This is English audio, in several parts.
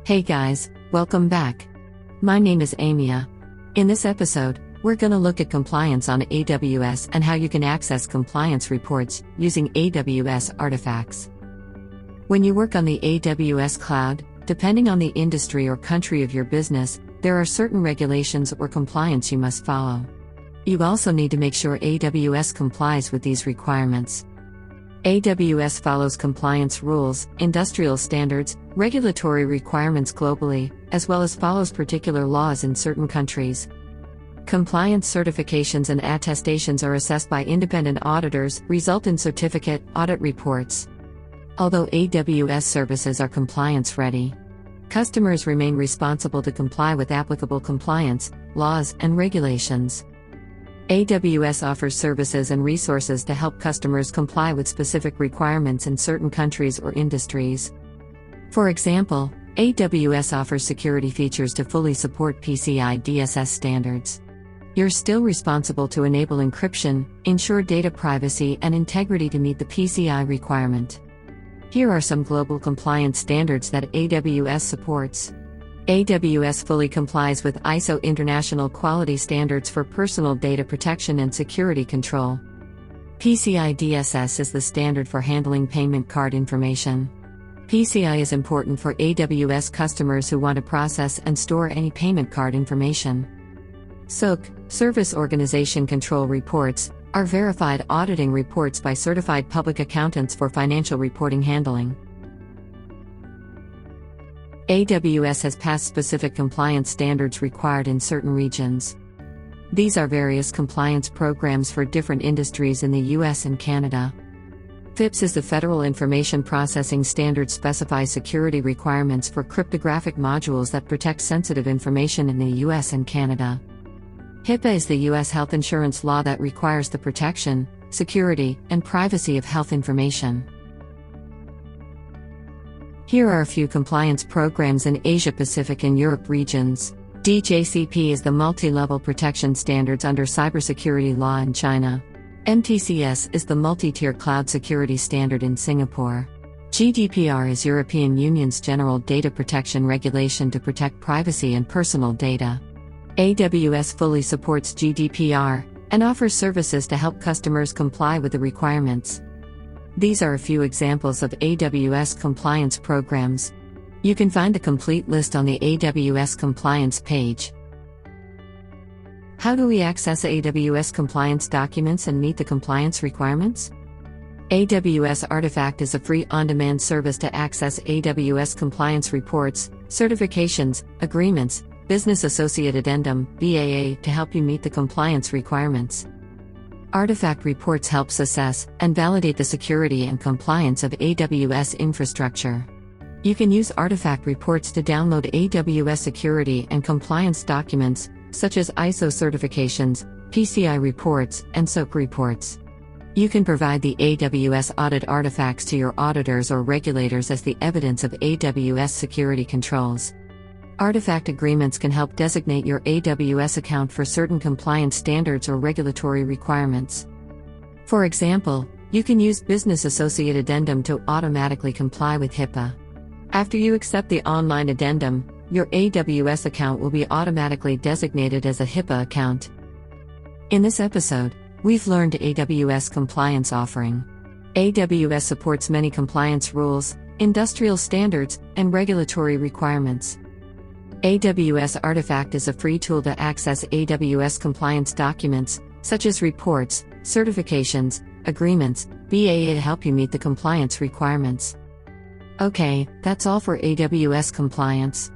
Hey guys, welcome back. My name is Amia. In this episode, we're gonna look at compliance on AWS and how you can access compliance reports using AWS Artifacts. When you work on the AWS cloud, depending on the industry or country of your business, there are certain regulations or compliance you must follow. You also need to make sure AWS complies with these requirements. AWS follows compliance rules, industrial standards, regulatory requirements globally, as well as follows particular laws in certain countries. Compliance certifications and attestations are assessed by independent auditors, result in certificate audit reports. Although AWS services are compliance ready, customers remain responsible to comply with applicable compliance laws and regulations. AWS offers services and resources to help customers comply with specific requirements in certain countries or industries. For example, AWS offers security features to fully support PCI-DSS standards. You're still responsible to enable encryption, ensure data privacy and integrity to meet the PCI requirement. Here are some global compliance standards that AWS supports. AWS fully complies with ISO International Quality Standards for personal data protection and security control. PCI-DSS is the standard for handling payment card information. PCI is important for AWS customers who want to process and store any payment card information. SOC, Service Organization Control Reports, are verified auditing reports by certified public accountants for financial reporting handling. AWS has passed specific compliance standards required in certain regions. These are various compliance programs for different industries in the US and Canada. FIPS is the Federal Information Processing Standard, specifies security requirements for cryptographic modules that protect sensitive information in the US and Canada. HIPPA is the US health insurance law that requires the protection, security, and privacy of health information. Here are a few compliance programs in Asia Pacific and Europe regions. DJCP is the multi-level protection standards under cybersecurity law in China. MTCS is the multi-tier cloud security standard in Singapore. GDPR is European Union's general data protection regulation to protect privacy and personal data. AWS fully supports GDPR and offers services to help customers comply with the requirements. These are a few examples of AWS compliance programs. You can find the complete list on the AWS Compliance page. How do we access AWS compliance documents and meet the compliance requirements? AWS Artifact is a free on-demand service to access AWS compliance reports, certifications, agreements, Business Associate Addendum (BAA) to help you meet the compliance requirements. Artifact reports helps assess and validate the security and compliance of AWS infrastructure. You can use Artifact reports to download AWS security and compliance documents, such as ISO certifications, PCI reports, and SOC reports. You can provide the AWS audit artifacts to your auditors or regulators as the evidence of AWS security controls. Artifact agreements can help designate your AWS account for certain compliance standards or regulatory requirements. For example, you can use Business Associate Addendum to automatically comply with HIPPA. After you accept the online addendum, your AWS account will be automatically designated as a HIPPA account. In this episode, we've learned AWS compliance offering. AWS supports many compliance rules, industrial standards, and regulatory requirements. AWS Artifact is a free tool to access AWS compliance documents, such as reports, certifications, agreements, BAA to help you meet the compliance requirements. Okay, that's all for AWS compliance.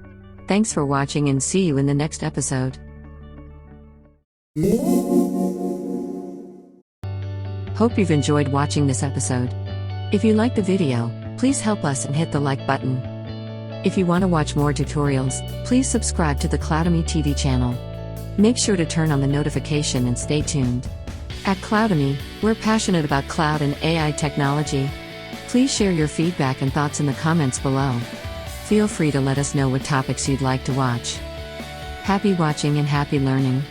Thanks for watching and see you in the next episode. Hope you've enjoyed watching this episode. If you liked the video, please help us and hit the like button. If you want to watch more tutorials, please subscribe to the Cloudemy TV channel. Make sure to turn on the notification and stay tuned. At Cloudemy, we're passionate about cloud and AI technology. Please share your feedback and thoughts in the comments below. Feel free to let us know what topics you'd like to watch. Happy watching and happy learning.